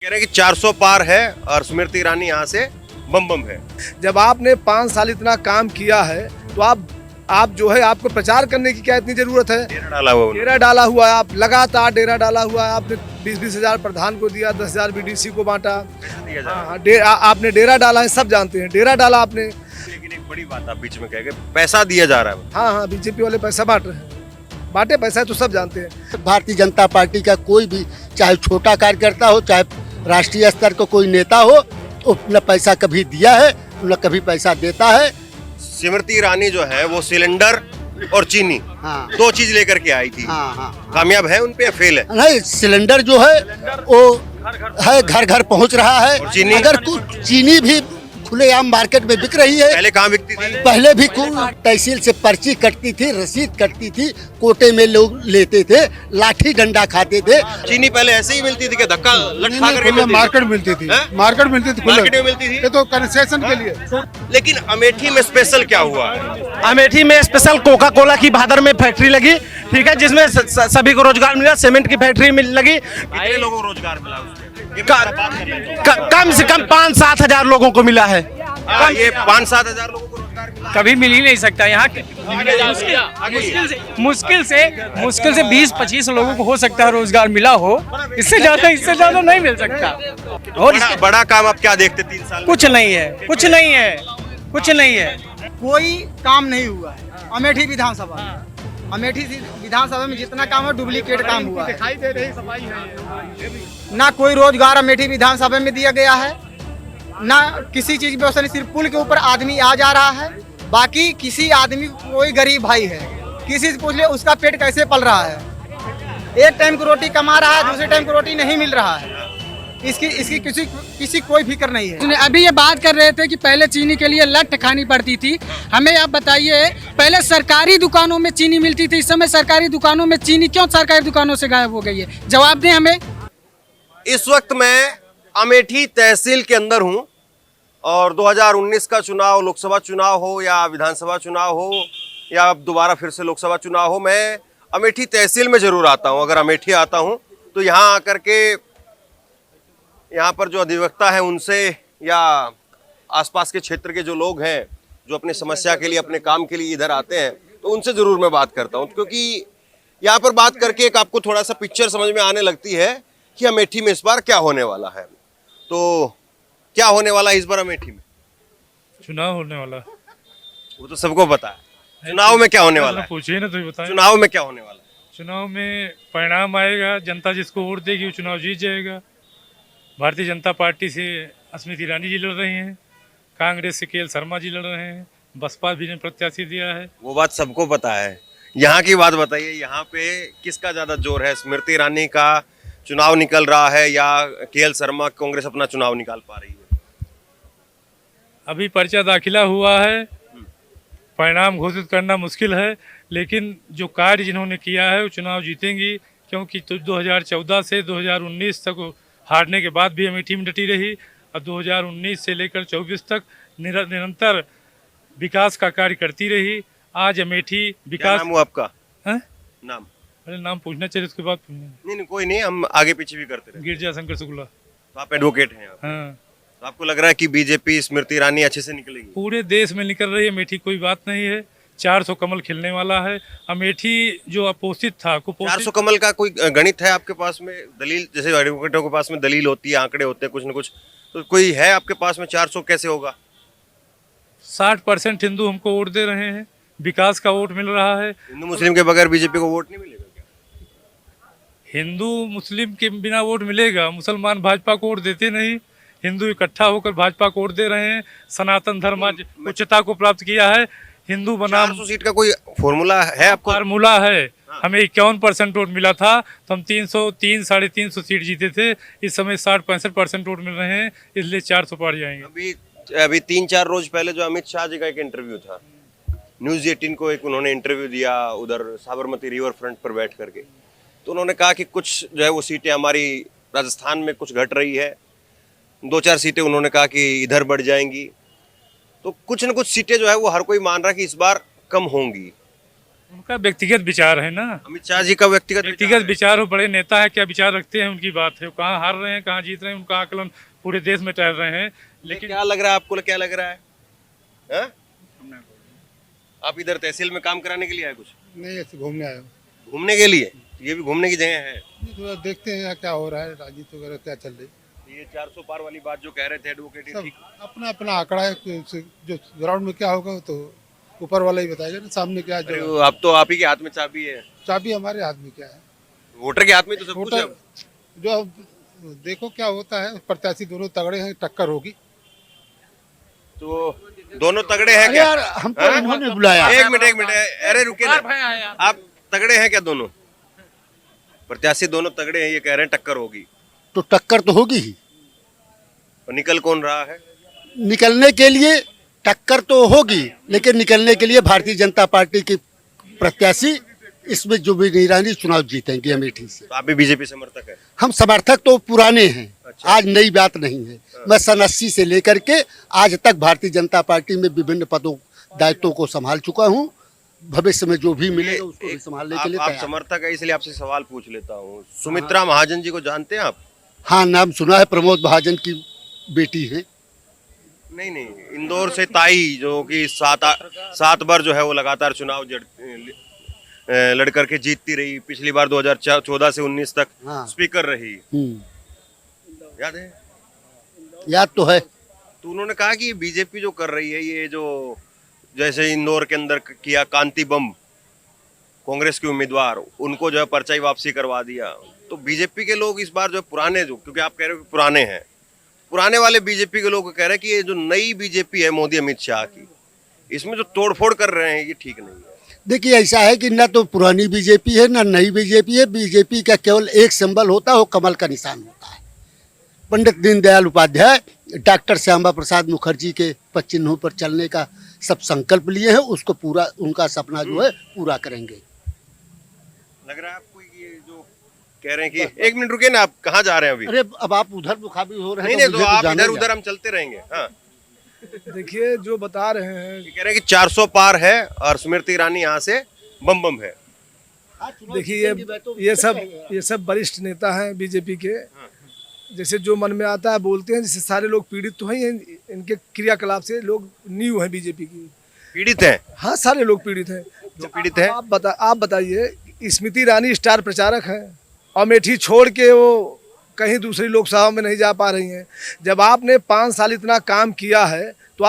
कह रहे हैं कि 400 पार है और स्मृति ईरानी यहाँ से बम बम है। जब आपने 5 साल इतना काम किया है तो आप जो है आपको प्रचार करने की क्या इतनी जरूरत है। डेरा डाला हुआ उन्होंने। डेरा डाला हुआ है, आप लगातार डेरा डाला हुआ है। आपने 20-20 हजार प्रधान को दिया, 10,000 बीडीसी को बांटा। पैसा दिया जा रहा है। हाँ, आपने डेरा डाला है, सब जानते हैं डेरा डाला आपने। लेकिन एक बड़ी बात आप बीच में कह गए, पैसा दिया जा रहा है। हाँ, बीजेपी वाले पैसा बांट रहे हैं। बांटे पैसा तो सब जानते हैं। भारतीय जनता पार्टी का कोई भी, चाहे छोटा कार्यकर्ता हो, चाहे राष्ट्रीय स्तर का कोई नेता हो, तो न पैसा कभी दिया है न कभी पैसा देता है। स्मृति ईरानी जो है वो सिलेंडर और चीनी हाँ। 2 चीज लेकर के आई थी। हाँ। कामयाब है उन पे या फेल है? नहीं, सिलेंडर जो है वो है घर घर पहुंच रहा है। और चीनी? अगर कुछ चीनी भी खुलेआम मार्केट में बिक रही है। पहले कहाँ बिकती थी? पहले भी तहसील से पर्ची कटती थी, रसीद कटती थी, कोटे में लोग लेते थे, लाठी डंडा खाते थे। चीनी पहले ऐसे ही मिलती थी क्या? धक्का लटका करके मिलती थी? मार्केट मिलती थी, हैं? मार्केट मिलती थी, मार्केट में मिलती थी। ये तो कंसेशन के लिए। लेकिन अमेठी में स्पेशल क्या हुआ है? अमेठी में स्पेशल कोका कोला की भादर में फैक्ट्री लगी, ठीक है, जिसमें सभी को रोजगार मिला। सीमेंट की फैक्ट्री लगी, कितने लोगों को रोजगार मिला उसमें? ये क- मेरा बात करना है। कम से कम 5-7 हजार लोगों को मिला है। हाँ, ये 5-7 हजार लोगों को रोजगार मिला। कभी मिल ही नहीं सकता यहाँ मुश्किल से 20-25 लोगों को हो सकता है रोजगार मिला हो। इससे ज्यादा नहीं मिल सकता। और बड़ा काम आप क्या देखते 3 साल में? कुछ नहीं है। कोई काम नहीं हुआ है अमेठी विधानसभा में। अमेठी विधानसभा में जितना काम है डुप्लीकेट काम हुआ है। ना कोई रोजगार अमेठी विधानसभा में दिया गया है, ना किसी चीज की व्यवस्था नहीं। सिर्फ पुल के ऊपर आदमी आ जा रहा है, बाकी किसी आदमी कोई गरीब भाई है, किसी से पूछ ले उसका पेट कैसे पल रहा है। एक टाइम की रोटी कमा रहा है, दूसरे टाइम की रोटी नहीं मिल रहा है। इसकी किसी कोई फिक्र नहीं है। अभी ये बात कर रहे थे कि पहले चीनी के लिए लठ खानी पड़ती थी। हमें आप बताइए, पहले सरकारी दुकानों में चीनी मिलती थी, इस समय सरकारी दुकानों में चीनी क्यों सरकारी दुकानों से गायब हो गई है? जवाब दें हमें। इस वक्त मैं अमेठी तहसील के अंदर हूं और 2019 का चुनाव, लोकसभा चुनाव हो या विधानसभा चुनाव हो या अब दोबारा फिर से लोकसभा चुनाव हो, मैं अमेठी तहसील में जरूर आता हूं। अगर अमेठी आता हूं तो यहाँ आकर के यहाँ पर जो अधिवक्ता है उनसे या आसपास के क्षेत्र के जो लोग हैं जो अपने समस्या के लिए, अपने काम के लिए इधर आते हैं, तो उनसे ज़रूर मैं बात करता हूँ। क्योंकि यहाँ पर बात करके एक आपको थोड़ा सा पिक्चर समझ में आने लगती है कि अमेठी में इस बार क्या होने वाला है। तो क्या होने वाला है इस बार अमेठी में? चुनाव होने वाला। वो तो सबको पता है। चुनाव में क्या होने वाला है? पूछिए ना, तो बताएं। चुनाव में क्या होने वाला है? चुनाव में परिणाम आएगा, जनता जिसको वोट देगी वो चुनाव जीत जाएगा। भारतीय जनता पार्टी से स्मृति ईरानी जी लड़ रही हैं, कांग्रेस से केएल शर्मा जी लड़ रहे हैं, बसपा भी ने प्रत्याशी दिया है। वो बात सबको पता है। यहाँ की बात बताइए, यहाँ पे किसका ज्यादा जोर है? स्मृति ईरानी का चुनाव निकल रहा है या केएल शर्मा कांग्रेस अपना चुनाव निकाल पा रही है? अभी पर्चा दाखिला हुआ है, परिणाम घोषित करना मुश्किल है, लेकिन जो कार्य जिन्होंने किया है वो चुनाव जीतेंगी। क्योंकि 2014 से 2019 तक हारने के बाद भी अमेठी में डटी रही और 2019 से लेकर 24 तक निरंतर विकास का कार्य करती रही। आज अमेठी क्या विकास। नाम हुआ आपका? हैं? नाम? अरे नाम पूछना चाहिए, उसके बाद पूछना। नहीं, कोई नहीं, हम आगे पीछे भी करते रहे। गिरजा शंकर शुक्ला। तो आप एडवोकेट हैं। हाँ, तो आपको लग रहा है कि बीजेपी स्मृति ईरानी अच्छे से निकलेगी? पूरे देश में निकल रही है अमेठी, कोई बात नहीं है। 400 कमल खिलने वाला है। अमेठी जो अपोजिट था, 400 कमल का कोई गणित है आपके पास में? दलील, जैसे एडवोकेटों के पास में दलील होती है, आंकड़े होते हैं कुछ न कुछ, तो कोई है आपके पास में? 400 कैसे होगा? 60% हिंदू हमको वोट दे रहे हैं, विकास का वोट मिल रहा है। हिंदू मुस्लिम के बगैर बीजेपी को वोट नहीं मिलेगा क्या? हिंदू मुस्लिम के बिना वोट मिलेगा? मुसलमान भाजपा को वोट देते नहीं, हिंदू इकट्ठा होकर भाजपा को वोट दे रहे हैं। सनातन धर्म आज उच्चता को प्राप्त किया है। हिंदू बनाम 400 सीट का कोई फॉर्मूला है आपको? फार्मूला है। हमें 51% वोट मिला था तो हम 300-350 सीट जीते थे। इस समय 60-65% वोट मिल रहे हैं, इसलिए 400 पार जाएंगे। अभी 3-4 रोज पहले जो अमित शाह जी का एक इंटरव्यू था, न्यूज़ 18 को एक उन्होंने इंटरव्यू दिया उधर साबरमती रिवर फ्रंट पर बैठ करके, तो उन्होंने कहा कि कुछ जो है वो सीटें हमारी राजस्थान में कुछ घट रही है, 2-4 सीटें उन्होंने कहा कि इधर बढ़ जाएंगी। तो कुछ न कुछ सीटें जो है वो हर कोई मान रहा है कि इस बार कम होंगी। उनका व्यक्तिगत विचार है ना, अमित शाह जी का व्यक्तिगत विचार हो, बड़े नेता है, क्या विचार रखते हैं उनकी बात है। वो कहाँ हार रहे हैं, कहाँ जीत रहे हैं, उनका आकलन पूरे देश में टहल रहे हैं। लेकिन क्या लग रहा है आपको, क्या लग रहा है हाँ? आप इधर तहसील में काम कराने के लिए आए? कुछ नहीं, ऐसे घूमने आए हो। घूमने के लिए? ये भी घूमने की जगह है। थोड़ा देखते हैं क्या हो रहा है, राजनीति वगैरह क्या चल रही है। ये 400 पार वाली बात जो कह रहे थे एडवोकेट, ये ठीक? अपना अपना आंकड़ा है, जो ग्राउंड में क्या होगा तो ऊपर वाला ही बताएगा ना, सामने क्या अरे वो अब तो आप ही के हाथ में चाबी है। चाबी हमारे हाथ में क्या है, वोटर के हाथ में तो सब कुछ है। जो अब देखो क्या होता है, प्रत्याशी दोनों तगड़े हैं, टक्कर होगी। तो दोनों तगड़े हैं क्या? यार हमको इन्होंने बुलाया। एक मिनट, अरे रुके ना, आप तगड़े हैं क्या दोनों? प्रत्याशी दोनों तगड़े हैं, ये कह रहे हैं टक्कर होगी। तो टक्कर तो होगी ही। और निकल कौन रहा है? निकलने के लिए टक्कर तो होगी, लेकिन निकलने के लिए भारतीय जनता पार्टी की प्रत्याशी इसमें जो भी निगरानी चुनाव जीतेंगे अमेठी से। तो आप भी बीजेपी समर्थक है? हम समर्थक तो पुराने हैं। अच्छा। आज नई बात नहीं है। मैं सन 80 से लेकर के आज तक भारतीय जनता पार्टी में विभिन्न पदों दायित्वों को संभाल चुका हूँ। भविष्य में जो भी मिलेगा उसको भी संभालने के लिए आप तैयार। समर्थक है, इसलिए आपसे सवाल पूछ लेता हूँ। सुमित्रा महाजन जी को जानते हैं आप? हाँ, नाम सुना है, प्रमोद महाजन की बेटी है। नहीं, इंदौर से ताई, जो कि 7 बार जो है वो लगातार चुनाव लड़ करके जीतती रही। पिछली बार 2014 से 19 तक हाँ। स्पीकर रही, याद है? याद तो है। तो उन्होंने कहा कि बीजेपी जो कर रही है, ये जो जैसे इंदौर के अंदर किया कांति बम, कांग्रेस के उम्मीदवार, उनको जो है पर्चा वापसी करवा दिया। तो बीजेपी के लोग इस बार जो पुराने, जो क्योंकि आप कह रहे हो कि पुराने हैं, पुराने वाले बीजेपी के लोग कह रहे हैं कि ये जो नई बीजेपी है मोदी अमित शाह की, इसमें जो तोड़फोड़ कर रहे हैं ये ठीक नहीं है। देखिए, ऐसा है कि न तो पुरानी बीजेपी है न नई बीजेपी है। बीजेपी का केवल एक सिंबल होता है, वो कमल का निशान होता है। पंडित दीनदयाल उपाध्याय डॉक्टर श्यामा प्रसाद मुखर्जी के पद चिन्हों पर चलने का सब संकल्प लिए हैं, उसको पूरा, उनका सपना जो है पूरा करेंगे। लग रहा है आपको ये जो कह रहे हैं कि एक मिनट रुके ना, आप कहाँ जा रहे हैं अभी? अरे अब आप उधर मुखाबिल हो रहे हैं। नहीं, तो आप इधर उधर हम चलते रहेंगे। हाँ, देखिए जो बता रहे हैं, कह रहे हैं कि 400 पार है और स्मृति ईरानी यहाँ से बम बम है। देखिए ये सब वरिष्ठ नेता हैं बीजेपी के। जैसे जो मन में आता है बोलते हैं। जैसे सारे लोग पीड़ित तो हैं इनके क्रियाकलाप से, लोग नींव हैं बीजेपी की। पीड़ित हैं? हाँ, सारे लोग पीड़ित हैं। जो पीड़ित हैं, आप बताइए, स्मृति ईरानी स्टार प्रचारक हैं, अमेठी छोड़ के वो कहीं दूसरी लोकसभा में नहीं जा पा रही हैं। जब आपने 5 साल इतना काम किया है तो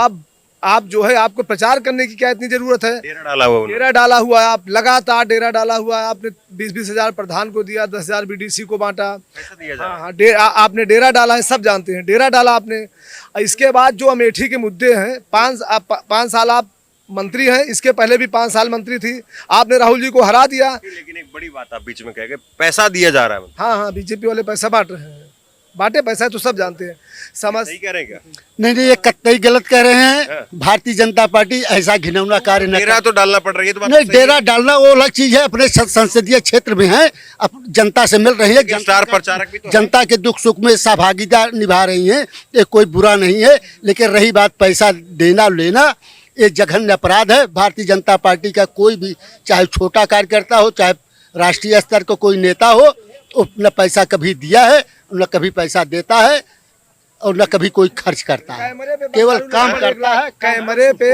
आप जो है, आपको प्रचार करने की क्या इतनी जरूरत है? डेरा डाला हुआ उन्होंने। डेरा डाला हुआ है, आप लगातार डेरा डाला हुआ है। आपने 20-20 हजार प्रधान को दिया, 10,000 बीडीसी को बांटा। पैसा दिया जा रहा है। हाँ, आपने डेरा डाला है, सब जानते हैं, डेरा डाला आपने। इसके बाद जो अमेठी के मुद्दे हैं, 5 साल आप मंत्री हैं, इसके पहले भी 5 साल मंत्री थी, आपने राहुल जी को हरा दिया। लेकिन एक बड़ी बात आप बीच में कह गए, पैसा दिया जा रहा है। हाँ, बीजेपी वाले पैसा बांट रहे हैं। बांटे पैसा है तो सब जानते हैं। सही कह रहे हैं क्या? नहीं, ये कतई गलत कह रहे हैं। भारतीय जनता पार्टी ऐसा घिनौना कार्य न डेरा तो डालना पड़ रही है, तो बात नहीं, सही है। डेरा डालना वो अलग चीज है। अपने संसदीय क्षेत्र में है, अब जनता से मिल रही है, स्टार प्रचारक भी तो है। जनता के दुख सुख में सहभागिता निभा रही है, ये कोई बुरा नहीं है। लेकिन रही बात पैसा देना लेना, ये जघन्य अपराध है। भारतीय जनता पार्टी का कोई भी, चाहे छोटा कार्यकर्ता हो, चाहे राष्ट्रीय स्तर का कोई नेता हो, न पैसा कभी दिया है, न कभी पैसा देता है, और न कभी कोई खर्च करता है। केवल काम करता है। कैमरे पे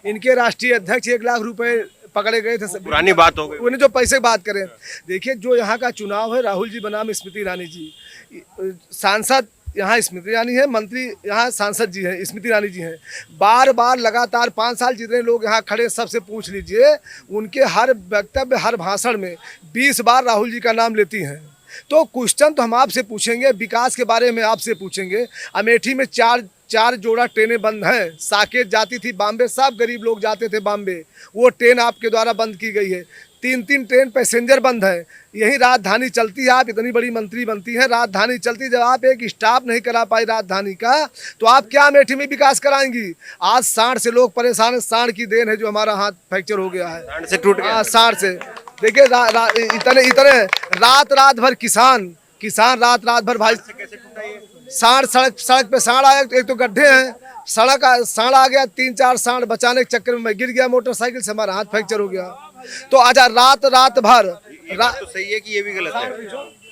इनके राष्ट्रीय अध्यक्ष 1 लाख रुपए पकड़े गए थे। पुरानी बात हो गई। उन्हें जो पैसे की बात करें, देखिए जो यहाँ का चुनाव है, राहुल जी बनाम स्मृति ईरानी जी, सांसद यहाँ स्मृति ईरानी है, मंत्री यहाँ सांसद जी हैं, स्मृति ईरानी जी हैं। बार बार लगातार 5 साल जितने लोग यहाँ खड़े, सबसे पूछ लीजिए, उनके हर वक्तव्य, हर भाषण में 20 बार राहुल जी का नाम लेती हैं। तो क्वेश्चन तो हम आपसे पूछेंगे, विकास के बारे में आपसे पूछेंगे। अमेठी में 4 जोड़ा ट्रेनें बंद हैं। साकेत जाती थी बॉम्बे, सब गरीब लोग जाते थे बॉम्बे, वो ट्रेन आपके द्वारा बंद की गई है। 3 ट्रेन पैसेंजर बंद है। यही राजधानी चलती है, आप इतनी बड़ी मंत्री बनती हैं, राजधानी चलती, जब आप एक स्टाफ नहीं करा पाई राजधानी का, तो आप क्या अमेठी में विकास कराएंगी? आज सांड से लोग परेशान हैं। सांड की देन है जो हमारा हाथ फ्रैक्चर हो गया है, सांड से टूट गया। सांड से। देखिए इतने रात भर किसान रात भर भाई, सांड सड़क पे सांड आया, एक तो गड्ढे हैं, सांड आ गया, 3-4 सांड बचाने के चक्कर में मैं गिर गया मोटरसाइकिल से, हमारा हाथ फ्रैक्चर हो गया। तो आज रात भर तो सही है कि ये भी गलत है?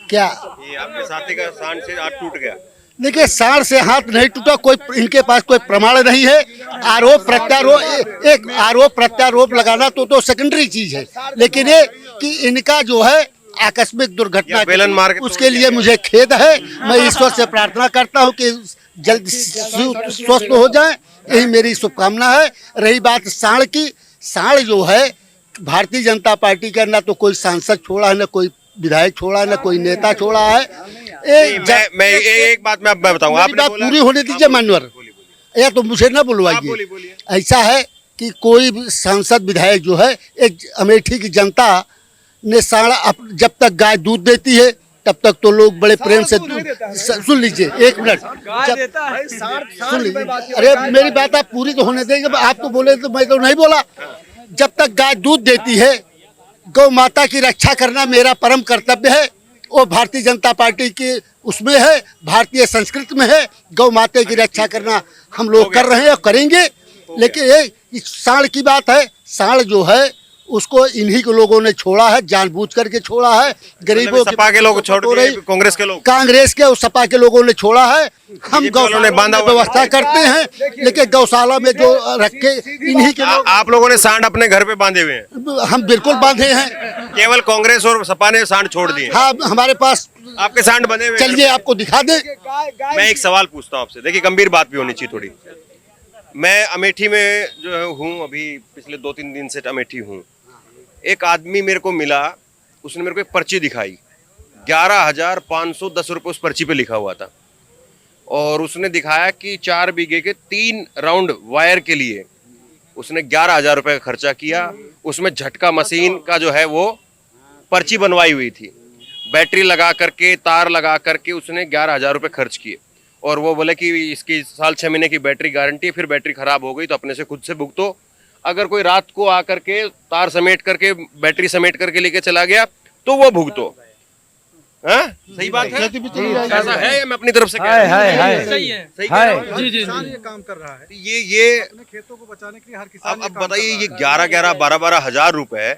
क्या ये आपके साथी का सांड से हाथ टूट गया। देखिए, सांड से हाथ नहीं टूटा, कोई इनके पास कोई प्रमाण नहीं है। आरोप प्रत्यारोप, एक आरोप प्रत्यारोप लगाना तो सेकेंडरी चीज है, लेकिन ये कि इनका जो है आकस्मिक दुर्घटना बेलन मार के उसके लिए मुझे खेद है। मैं ईश्वर से प्रार्थना करता हूं कि जल्द स्वस्थ हो जाए, यही मेरी शुभकामना है। रही बात सांड की, सांड जो है भारतीय जनता पार्टी का ना तो कोई सांसद छोड़ा है, ना कोई विधायक छोड़ा है, ना कोई नेता छोड़ा है। मैं एक बात मैं बताऊंगा, आपने बात पूरी होने दीजिए मान्यवर, या तो मुझे ना बुलवाइए। ऐसा है कि कोई भी सांसद विधायक जो है, एक अमेठी की जनता ने सांड जब तक गाय दूध देती है तब तक तो लोग बड़े प्रेम से सुन लीजिए, एक मिनट सुन लीजिए। अरे मेरी बात आप पूरी तो होने देंगे, आप तो बोले तो मैं तो नहीं बोला। जब तक गाय दूध देती है, गौ माता की रक्षा करना मेरा परम कर्तव्य है। वो भारतीय जनता पार्टी की उसमें है, भारतीय संस्कृति में है। गौ माता की रक्षा करना हम लोग कर रहे हैं और करेंगे। लेकिन ये सांड की बात है, सांड जो है उसको इन्हीं के लोगों ने छोड़ा है, जानबूझ करके छोड़ा है। गरीबों सपा के लोग छोड़ दिए, कांग्रेस के लोग, कांग्रेस के और सपा के लोगों ने छोड़ा है। हम गौशाला में बांधा व्यवस्था करते हैं, लेकिन गौशाला में जो रखे इन्हीं के लोग। आप लोगों ने सांड अपने घर पे बांधे हुए हैं? हम बिल्कुल बांधे हैं, केवल कांग्रेस और सपा ने सांड छोड़ दिए। हाँ, हमारे पास आपके सांड बंधे हुए? चलिए आपको दिखा दे। मैं एक सवाल पूछता हूँ आपसे, देखिए गंभीर बात भी होनी चाहिए थोड़ी। मैं अमेठी में जो हूँ, अभी पिछले 2-3 दिन से अमेठी हूँ। एक आदमी मेरे को मिला, उसने मेरे को एक पर्ची दिखाई, 11,510 रुपये उस पर्ची पे लिखा हुआ था। और उसने दिखाया कि 4 बीघे के 3 राउंड वायर के लिए उसने 11,000 रुपये का खर्चा किया। उसमें झटका मशीन का जो है वो पर्ची बनवाई हुई थी, बैटरी लगा करके, तार लगा करके उसने 11,000 रुपये खर्च किए। और वो बोले कि इसकी 6 महीने की बैटरी गारंटी है, फिर बैटरी खराब हो गई तो अपने से खुद से भुगतो। अगर कोई रात को आकर के तार समेट करके, बैटरी समेट करके लेके चला गया तो वो भुगतो। हाँ? सही बात है, ऐसा है? मैं अपनी तरफ से कह रहा हूं। सही है, सही कह रहा हूं? जी जी ये काम कर रहा है। ये अपने खेतों को बचाने के लिए हर किसान अब बताइए, ये 11-11, 12-12 हजार रुपए,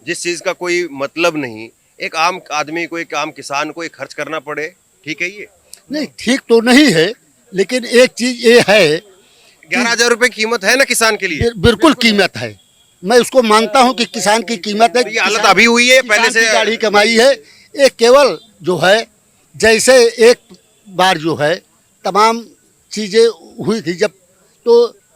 जिस चीज का कोई मतलब नहीं, एक आम आदमी को, एक आम किसान को ये खर्च करना पड़े, ठीक है? ये नहीं, ठीक तो नहीं है, लेकिन एक चीज ये है, 11,000 रुपए कीमत है ना किसान के लिए। बिल्कुल कीमत है, मैं उसको मानता हूँ कि किसान की कीमत है। ये हालत अभी हुई है, पहले से गाड़ी कमाई है। ये केवल जो है, जैसे एक बार जो है तमाम चीजें हुई थी, जब तो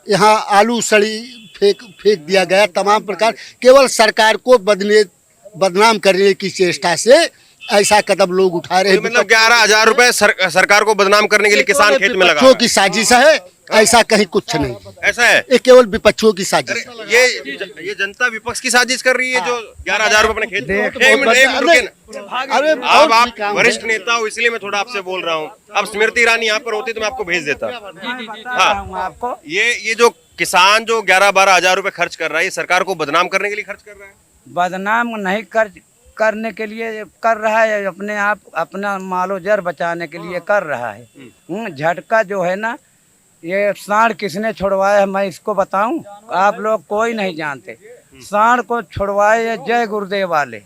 यहाँ आलू सड़ी फेंक दिया गया, तमाम प्रकार, केवल सरकार को बदनाम करने की चेष्टा से ऐसा कदम लोग उठा रहे हैं। मतलब 11,000 रुपए सरकार को बदनाम करने के लिए किसान खेत में लगा। विपक्षों की साजिश है, ऐसा कहीं कुछ नहीं, ऐसा है? ये केवल विपक्षों की साजिश। ये जनता विपक्ष की साजिश कर रही है जो 11,000 रुपए अपने खेत में। अरे अब आप वरिष्ठ नेता हो, इसलिए मैं थोड़ा आपसे बोल रहा हूँ। अब स्मृति ईरानी यहाँ पर होती तो मैं आपको भेज देता। हाँ, ये जो किसान जो 11-12 हजार रुपए खर्च कर रहा है, ये सरकार को बदनाम करने के लिए खर्च कर रहा है? बदनाम नहीं करने के लिए कर रहा है, अपने आप अपना मालो जर बचाने के लिए कर रहा है। झटका जो है ना, ये सांड किसने छुड़वाया है मैं इसको बताऊं? आप लोग कोई नहीं जानते। सांड को छुड़वाए ये जय गुरुदेव वाले।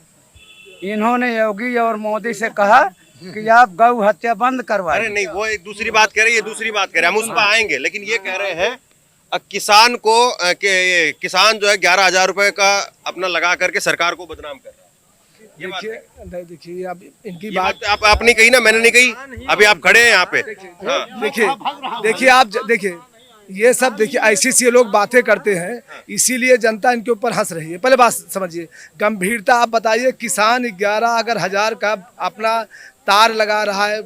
इन्होंने योगी और मोदी से कहा कि आप गौ हत्या बंद करवाए। अरे नहीं, वो एक दूसरी बात कह रही है, दूसरी बात कह रहे हैं, हम उस पर आएंगे। लेकिन ये कह रहे हैं किसान को, किसान जो है 11,000 रुपए का अपना लगा करके सरकार को बदनाम कर रहा है। देखिए, अब इनकी बात आपने कही ना, मैंने नहीं कही। अभी आप खड़े हैं यहाँ पे। देखिए आप देखिए, ये सब देखिए ऐसी लोग बातें करते हैं, इसीलिए जनता इनके ऊपर हंस रही है। पहले बात समझिए, गंभीरता आप बताइए। किसान 11,000 का अपना तार लगा रहा है,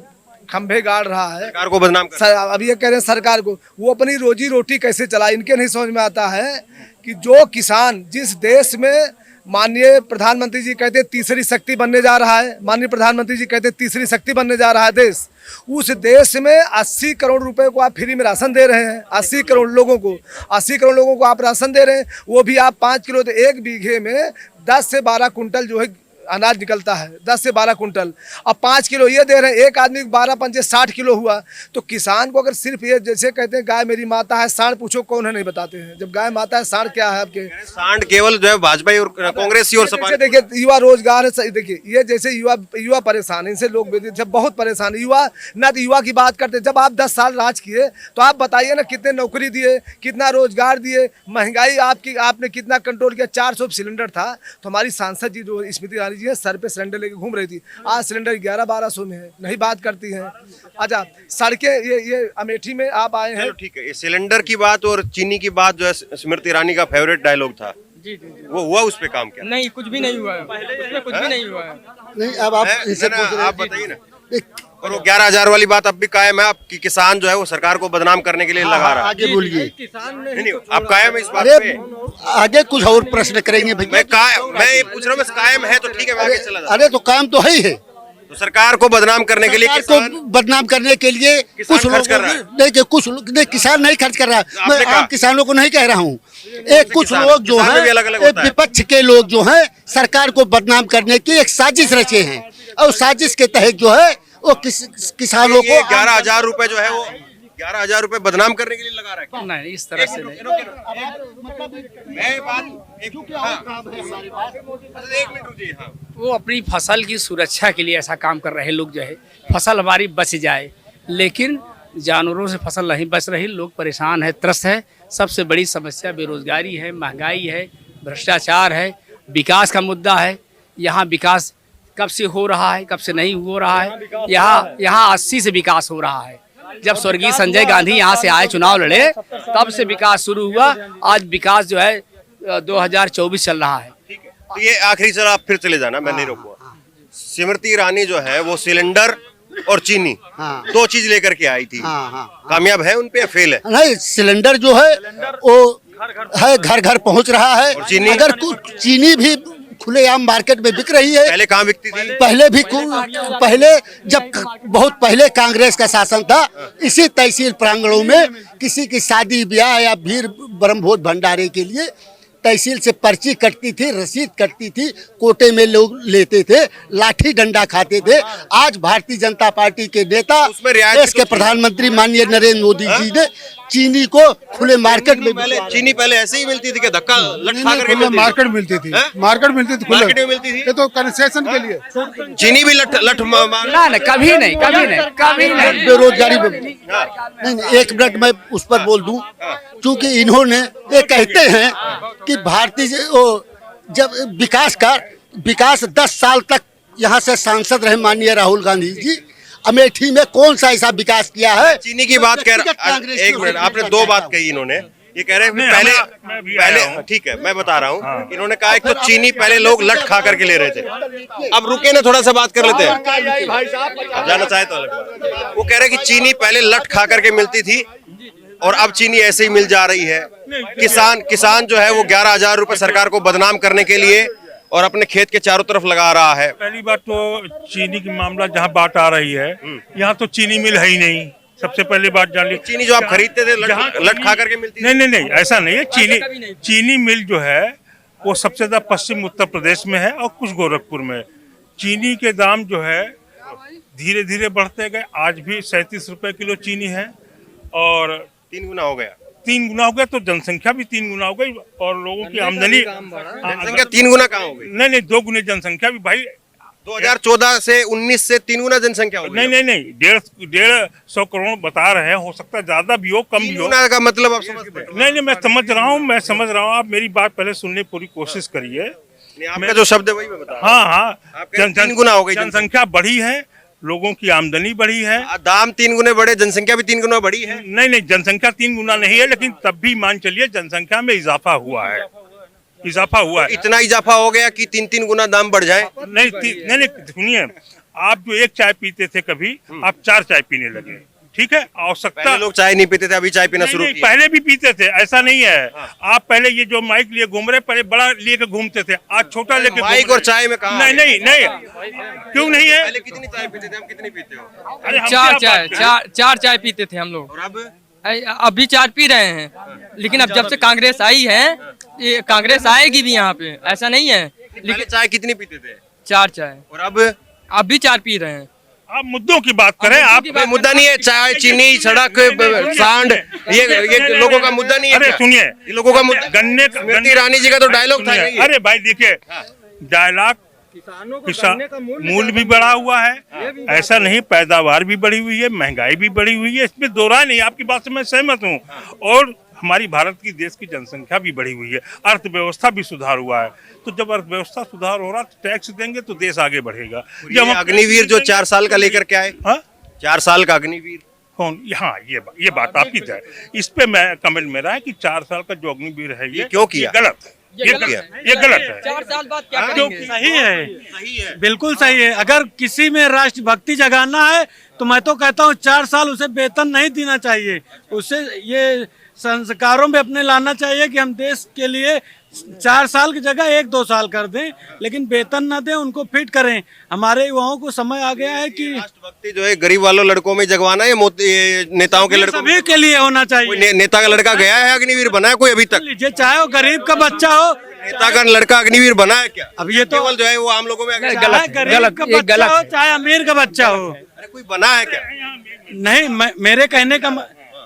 खंभे गाड़ रहा है, सरकार को बदनाम कर। अब ये कह रहे हैं सरकार को, वो अपनी रोजी रोटी कैसे चलाए? इनके नहीं समझ में आता है कि जो किसान, जिस देश में माननीय प्रधानमंत्री जी कहते तीसरी शक्ति बनने जा रहा है, माननीय प्रधानमंत्री जी कहते तीसरी शक्ति बनने जा रहा है देश, उस देश में 80 करोड़ रुपए को आप फ्री में राशन दे रहे हैं। 80 करोड़ लोगों को आप राशन दे रहे हैं, वो भी आप 5 किलो। तो 1 बीघे में 10 से 12 कुंटल जो है अनाज निकलता है 10 से 12 कुंटल, अब 5 किलो ये दे रहे हैं, एक आदमी 12 पंचे 60 किलो हुआ। तो किसान को अगर सिर्फ ये जैसे कहते हैं गाय मेरी माता है, सांड पूछो कौन है नहीं बताते हैं। जब गाय माता है सांड क्या है आपके? सांड केवल जो है भाजपा और कांग्रेस और सपा। देखिए युवा रोजगार है, देखिए ये जैसे युवा परेशान है, इनसे लोग बहुत परेशान है। युवा ना तो युवा की बात करते, जब आप 10 साल राज किए तो आप बताइए ना कितने नौकरी दिए, कितना रोजगार दिए, महंगाई आपने कितना कंट्रोल किया। 400 सिलेंडर था तो हमारी सांसद जी जो स्मृति ईरानी जी है सर पे सिलेंडर लेके घूम रही थी, आज सिलेंडर 1100-1200 में है, नहीं बात करती हैं। अच्छा सड़कें ये अमेठी में आप आए हैं, ठीक है, ये सिलेंडर की बात और चीनी की बात जो है स्मृति ईरानी का फेवरेट डायलॉग था, वो हुआ, उस पे काम क्या? नहीं कुछ भी नहीं हुआ है, उसमें कुछ भी नहीं हुआ है। नहीं अब आप इनसे पूछ रहे हैं आप बताइए ना। और वो 11,000 वाली बात अब भी कायम है, अब कि किसान जो है वो सरकार को बदनाम करने के लिए लगा रहा है। आगे बोलिए। नहीं, आप कायम है इस बात अरे पे? आगे कुछ और प्रश्न करेंगे भैया। मैं ये पूछ रहा हूँ, कायम है तो ठीक है, मैं आगे चला जाता हूं। अरे तो काम तो है ही है। तो सरकार को बदनाम करने के लिए सरकार को बदनाम करने के लिए कुछ लोग कर रहा है। देखिए कुछ नहीं, किसान नहीं खर्च कर रहा है। मैं आम किसानों को नहीं कह रहा हूँ। एक कुछ लोग जो किसान में भी अलग-अलग होता है है। विपक्ष के लोग जो हैं सरकार को बदनाम करने की एक साजिश रचे हैं, और साजिश के तहत जो है वो किसानों को 11,000 रुपए जो है वो 11,000 रुपए बदनाम करने के लिए लगा रहा है। नहीं इस तरह से नहीं। मैं बात एक मिनट रुकिए। हाँ, वो अपनी फसल की सुरक्षा के लिए ऐसा काम कर रहे लोग जो है, फसल हमारी बच जाए, लेकिन जानवरों से फसल नहीं बच रही, लोग परेशान है, त्रस्त है। सबसे बड़ी समस्या बेरोजगारी है, महंगाई है, भ्रष्टाचार है, विकास का मुद्दा है। यहाँ विकास कब से हो रहा है, कब से नहीं हो रहा है। यहाँ 80 से विकास हो रहा है। जब स्वर्गीय संजय गांधी यहाँ से आए, चुनाव लड़े, तब से विकास शुरू हुआ। आज विकास जो है 2024 चल रहा है। तो ये आखिरी चला, आप फिर चले जाना, मैं नहीं रोकूंगा। स्मृति ईरानी जो है वो सिलेंडर और चीनी दो चीज लेकर के आई थी, कामयाब है उन पे या फेल है? नहीं, सिलेंडर जो है वो है घर घर पहुंच रहा है। चीनी? अगर कुछ चीनी भी खुलेआम मार्केट में बिक रही है। पहले कहाँ बिकती थी? पहले जब बहुत पहले कांग्रेस का शासन था, इसी तहसील प्रांगणों में किसी की शादी ब्याह या भीड़ ब्रह्मभोज भंडारे के लिए तहसील से पर्ची कटती थी, रसीद कटती थी, कोटे में लोग लेते थे, लाठी डंडा खाते थे। आज भारतीय जनता पार्टी के नेता, देश के प्रधानमंत्री माननीय नरेंद्र मोदी जी ने चीनी को खुले मार्केट में, चीनी पहले ऐसे ही मिलती थी कि धक्का लटका करके मार्केट मिलती थी, मार्केट मिलती थी, मार्केट में मिलती थी। ये तो कंसेशन के लिए चीनी भी लट ना कभी नहीं, कभी नहीं, कभी नहीं। बेरोजगारी नहीं, एक मिनट मैं उस पर बोल दूं, क्योंकि इन्होंने ये कहते हैं कि भारतीय जब विकास 10 साल तक यहाँ से सांसद रहे माननीय राहुल गांधी जी, अमेठी में कौन सा ऐसा विकास किया है? चीनी की बात कह रहा, एक मिनट, आपने दो बात कही। इन्होंने ये कह रहे हैं पहले ठीक है, मैं बता रहा हूँ। इन्होंने कहा एक तो चीनी पहले लोग लट खा करके ले रहे थे। अब रुके ना, थोड़ा सा बात कर लेते हैं, जाना चाहे तो अलग बात। वो कह रहे हैं कि चीनी पहले लट खा करके मिलती थी और अब चीनी ऐसे ही मिल जा रही है। किसान जो है वो 11,000 रुपए सरकार को बदनाम करने के लिए और अपने खेत के चारों तरफ लगा रहा है। पहली बात तो चीनी की मामला जहाँ बात आ रही है, यहाँ तो चीनी मिल है ही नहीं। सबसे पहली बात जान ली, चीनी जो आप खरीदते थे लट खा करके मिलती थी? नहीं, ऐसा नहीं है। चीनी मिल जो है वो सबसे ज्यादा पश्चिम उत्तर प्रदेश में है और कुछ गोरखपुर में। चीनी के दाम जो है धीरे धीरे बढ़ते गए, आज भी 37 रुपए किलो चीनी है और 3 गुना हो गया। 3 गुना हो गया तो जनसंख्या भी 3 गुना हो गई और लोगों की आमदनी, जनसंख्या 3 गुना कहाँ हो गई? नहीं 2 गुने जनसंख्या भी भाई। 2014 से 19 से 3 गुना जनसंख्या हो गई। नहीं 150 करोड़ बता रहे हैं, हो सकता है ज्यादा भी हो कम भी हो। का मतलब आप समझते हैं? नहीं मैं समझ रहा हूँ। आप मेरी बात पहले सुनने की पूरी कोशिश करिए। आपका जो शब्द है वही मैं बता रहा हूं। हाँ 3 गुना हो गई, जनसंख्या बढ़ी है, लोगों की आमदनी बढ़ी है, दाम 3 गुने बढ़े, जनसंख्या भी 3 गुना बढ़ी है। नहीं जनसंख्या 3 गुना नहीं है, लेकिन तब भी मान चलिए जनसंख्या में इजाफा हुआ है। इतना इजाफा हो गया कि 3 गुना दाम बढ़ जाए? नहीं सुनिए, आप जो एक चाय पीते थे कभी, आप 4 चाय पीने लगे। ठीक है, आवश्यकता। लोग चाय नहीं पीते थे, अभी चाय पीना शुरू किया। पहले भी पीते थे, ऐसा नहीं है। आप पहले ये जो माइक लिए घूम रहे, पहले बड़ा लेके घूमते थे, आज छोटा लेके। माइक और चाय में कहा? नहीं क्यों नहीं है? पहले कितनी चाय पीते थे, हम कितनी पीते हो? 4 चाय पीते थे हम लोग, और अभी 4 पी रहे हैं। लेकिन अब जब से कांग्रेस आई है, ये कांग्रेस आएगी भी यहाँ पे, ऐसा नहीं है। लेकिन चाय कितनी पीते थे? 4 चाय, और अब आप भी 4 पी रहे हैं। आप मुद्दों की बात करें। आप कोई मुद्दा नहीं है, चाय, चीनी, सड़क, सांड, ये लोगों का मुद्दा नहीं है। अरे क्या? सुनिए, ये लोगों का मुद्दा गन्ने स्मृति ईरानी जी का तो डायलॉग था सुनिए, यही। अरे भाई देखिए, डायलॉग किसान मूल्य भी बढ़ा हुआ है, ऐसा नहीं, पैदावार भी बढ़ी हुई है, महंगाई भी बढ़ी हुई है, इसमें दो राय नहीं। आपकी बात से मैं सहमत हूँ। और हमारी भारत की देश की जनसंख्या भी बढ़ी हुई है, अर्थव्यवस्था भी सुधार हुआ है। तो जब अर्थव्यवस्था सुधार हो रहा तो टैक्स देंगे तो देश आगे बढ़ेगा। जब हम अग्निवीर जो 4 साल का लेकर के आए, 4 साल का अग्निवीर कौन? हाँ, ये बात आपकी है। इस पे मैं कमेंट मेरा है कि 4 साल का जो अग्निवीर है ये क्यों किया? गलत है, ये गलत है। 4 साल बाद क्या करेंगे? सही है, बिल्कुल सही है। अगर किसी में राष्ट्रभक्ति जगाना है तो मैं तो कहता हूँ 4 साल उसे वेतन नहीं देना चाहिए, उसे ये संस्कारों में अपने लाना चाहिए कि हम देश के लिए 4 साल की जगह 1-2 साल कर दें, लेकिन वेतन न दें, उनको फिट करें। हमारे युवाओं को समय आ गया है कि राष्ट्रभक्ति जो है गरीब वालों लड़कों में जगवाना है, ये नेताओं के लड़कों सभी के लिए होना चाहिए। कोई नेता का लड़का गया है अग्निवीर बना है कोई अभी तक? लीजिए, चाहे वो गरीब का बच्चा हो, नेता का लड़का अग्निवीर बना है क्या? अब ये तो केवल जो है वो आम लोगों में चाहे गरीब का बच्चा हो चाहे अमीर का बच्चा हो, अरे कोई बना है क्या? नहीं, मेरे कहने का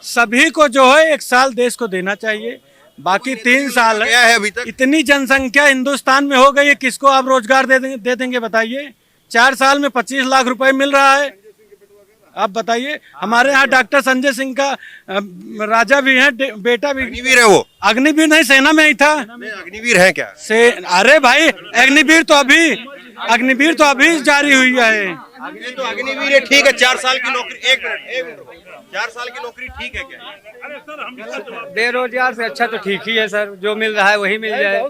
सभी को जो है 1 साल देश को देना चाहिए, बाकी 3 साल गया है अभी तक। इतनी जनसंख्या हिंदुस्तान में हो गई है, किसको आप रोजगार दे देंगे बताइए? 4 साल में 25 लाख रुपए मिल रहा है, आप बताइए। हमारे यहाँ डॉक्टर संजय सिंह का राजा भी है, बेटा भी अग्निवीर है वो। अग्निवीर नहीं, सेना में ही था। अग्निवीर है क्या? अरे भाई, अग्निवीर तो अभी जारी हुई है। तो अग्निवीर है, ठीक है। 4 साल की नौकरी, एक मिनट 4 साल की नौकरी ठीक है क्या? बेरोजगार से अच्छा तो ठीक ही है सर, जो मिल रहा है वही मिल जाए,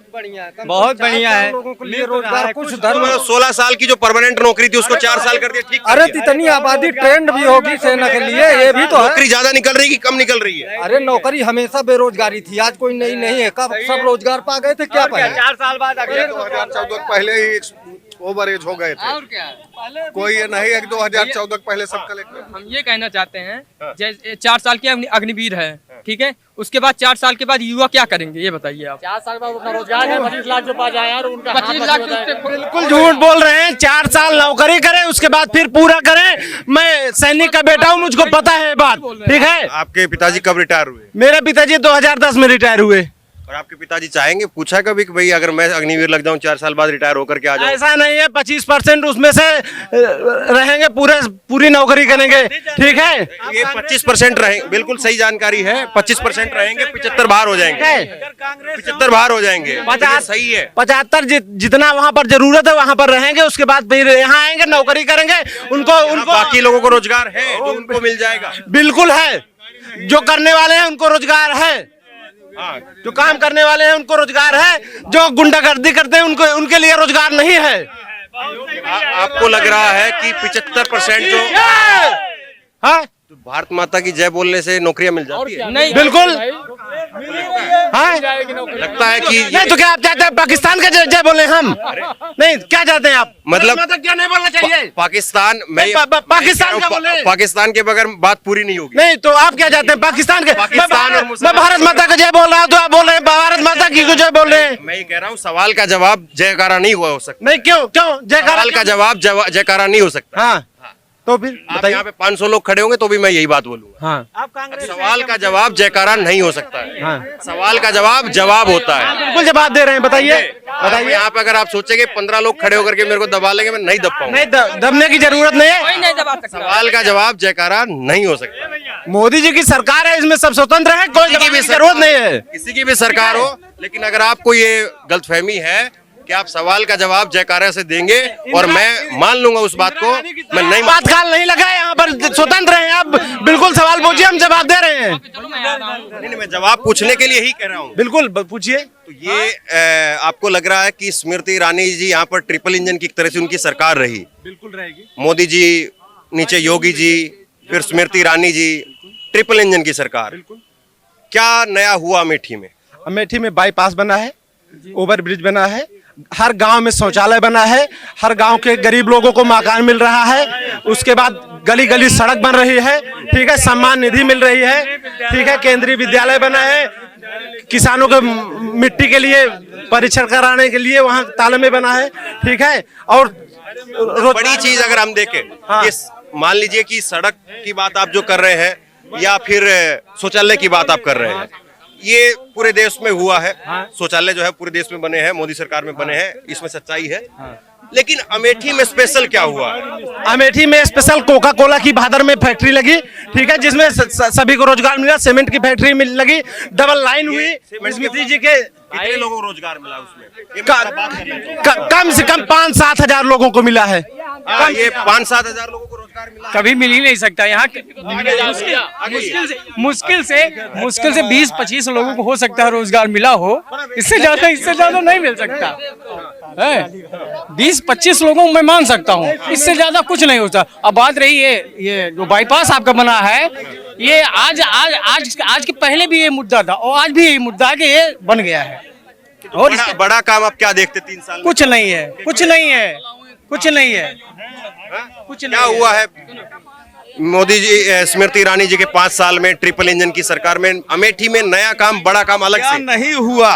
बहुत बढ़िया है। लोगों के लिए रोजगार कुछ धर्म 16 साल की जो परमानेंट नौकरी थी उसको 4 साल कर दिया, ठीक? अरे इतनी आबादी ट्रेंड भी होगी सेना के लिए, ये भी तो है। नौकरी ज्यादा निकल रही है कि कम निकल रही है? अरे नौकरी हमेशा बेरोजगारी थी, आज कोई नई नहीं है। कब सब रोजगार पा गए थे, क्या पाया? 4 साल बाद अगले 2014 पहले ही ओवर एज हो गए थे। और क्या, कोई ये नहीं है कि 2014 पहले सब कलेक्टर। हम ये कहना चाहते हैं, जैसे 4 साल की अग्निवीर है, ठीक है, उसके बाद 4 साल के बाद युवा क्या करेंगे ये बताइए आप? 4 साल बाद अपना रोजगार है, 25 लाख जो पा जाए यार, उनका 25 लाख बिल्कुल झूठ बोल रहे हैं। 4 साल नौकरी करें, उसके बाद फिर पूरा करें। मैं सैनिक का बेटा हूँ, मुझको पता है बात, ठीक है। आपके पिताजी कब रिटायर हुए? मेरे पिताजी 2010 में रिटायर हुए। और आपके पिताजी चाहेंगे, पूछा कभी कि भाई अगर मैं अग्निवीर लग जाऊं 4 साल बाद रिटायर होकर के आ जाऊं? ऐसा नहीं है, 25% उसमें से रहेंगे, पूरी नौकरी करेंगे, ठीक है। ये 25% रहेंगे, बिल्कुल सही जानकारी है। 25% रहेंगे, 75 बाहर हो जाएंगे, 75 बाहर हो जाएंगे। 50 सही है। 75 जितना वहाँ पर जरूरत है वहाँ पर रहेंगे, उसके बाद फिर यहाँ आएंगे, नौकरी करेंगे। उनको बाकी लोगों को रोजगार है जो उनको मिल जाएगा। बिल्कुल है, जो करने वाले हैं उनको रोजगार है, जो काम करने वाले हैं उनको रोजगार है, जो गुंडागर्दी करते हैं उनके लिए रोजगार नहीं है। आपको लग रहा है कि 75% जो हाँ, तो भारत माता की जय बोलने से नौकरियां मिल जाती है? नहीं, बिल्कुल। हाँ, लगता है कि नहीं तो क्या आप चाहते हैं पाकिस्तान का जय बोले हम? नहीं, क्या चाहते हैं आप? मतलब क्या नहीं बोलना चाहिए? पाकिस्तान में पाकिस्तान का बोले। पाकिस्तान के बगैर बात पूरी नहीं होगी। नहीं तो आप क्या चाहते हैं पाकिस्तान के? पाकिस्तान और मैं भारत माता का जय बोल रहा हूँ तो आप बोल रहे हैं भारत माता की जय बोल रहे हैं। मैं ये कह रहा हूँ सवाल का जवाब जयकारा नहीं हो सकता। नहीं, क्यों जयकारा? सवाल का जवाब जयकारा नहीं हो सकता। हाँ, तो फिर आप यहाँ पे 500 लोग खड़े होंगे तो भी मैं यही बात बोलूंगा। हाँ, आप कांग्रेस सवाल का जवाब जयकारा नहीं हो सकता है। हाँ, सवाल का जवाब होता है। बिल्कुल जवाब दे रहे हैं, बताइए। यहाँ पे अगर आप सोचेंगे 15 लोग खड़े होकर के मेरे को दबा लेंगे, मैं नहीं दब पाऊंगा। नहीं, दबने की जरूरत नहीं कोई है। नहीं दबा सकता। सवाल का जवाब जयकारा नहीं हो सकता। मोदी जी की सरकार है, इसमें सब स्वतंत्र है, कोई किसी की भी जरूरत नहीं है। किसी की भी सरकार हो, लेकिन अगर आपको ये गलतफहमी है कि आप सवाल का जवाब जयकारा से देंगे और मैं मान लूंगा उस बात को, मैं नहीं बात काल नहीं लगा है, यहाँ पर स्वतंत्र हैं आप, बिल्कुल सवाल पूछिए, हम जवाब दे रहे हैं। नहीं, मैं जवाब पूछने के लिए ही कह रहा हूँ। बिल्कुल पूछिए। तो ये आपको लग रहा है कि स्मृति ईरानी जी यहाँ पर ट्रिपल इंजन की तरह से उनकी सरकार रही? बिल्कुल रहेगी। मोदी जी, नीचे योगी जी, फिर स्मृति ईरानी जी, ट्रिपल इंजन की सरकार। क्या नया हुआ अमेठी में? अमेठी में बाईपास बना है, ओवर ब्रिज बना है, हर गांव में शौचालय बना है, हर गांव के गरीब लोगों को मकान मिल रहा है, उसके बाद गली गली सड़क बन रही है, ठीक है, सम्मान निधि मिल रही है, ठीक है, केंद्रीय विद्यालय बना है, किसानों के मिट्टी के लिए परीक्षण कराने के लिए वहाँ ताले में बना है, ठीक है। और बड़ी चीज अगर हम देखें, हाँ। मान लीजिए कि सड़क की बात आप जो कर रहे हैं या फिर शौचालय की बात आप कर रहे हैं, ये पूरे देश में हुआ है। शौचालय जो है पूरे देश में बने हैं, मोदी सरकार में बने हैं, इसमें सच्चाई है। लेकिन अमेठी में स्पेशल क्या हुआ? अमेठी में स्पेशल कोका कोला की भादर में फैक्ट्री लगी, ठीक है, जिसमें सभी को रोजगार मिला। सीमेंट की फैक्ट्री लगी, डबल लाइन हुई। स्मृति जी के कितने लोगों को रोजगार मिला उसमें? कम से कम 5-7 हजार लोगों को मिला है। ये 5-7 हजार लोगों को रोजगार मिला। कभी मिल ही नहीं सकता यहाँ। मुश्किल से 20-25 लोगों को हो सकता है रोजगार मिला हो, इससे ज्यादा नहीं मिल सकता है। 20-25 लोगों को मैं मान सकता हूँ, इससे ज्यादा कुछ नहीं होता। अब बात रही ये जो बाईपास आपका बना है, ये आज के पहले भी ये मुद्दा था और आज भी ये मुद्दा है कि ये बन गया है। और बड़ा काम आप क्या देखते 3 साल में? कुछ नहीं है, कुछ नहीं है, कुछ नहीं है, कुछ क्या हुआ है? मोदी जी, स्मृति ईरानी जी के 5 साल में ट्रिपल इंजन की सरकार में अमेठी में नया काम, बड़ा काम अलग से नहीं हुआ।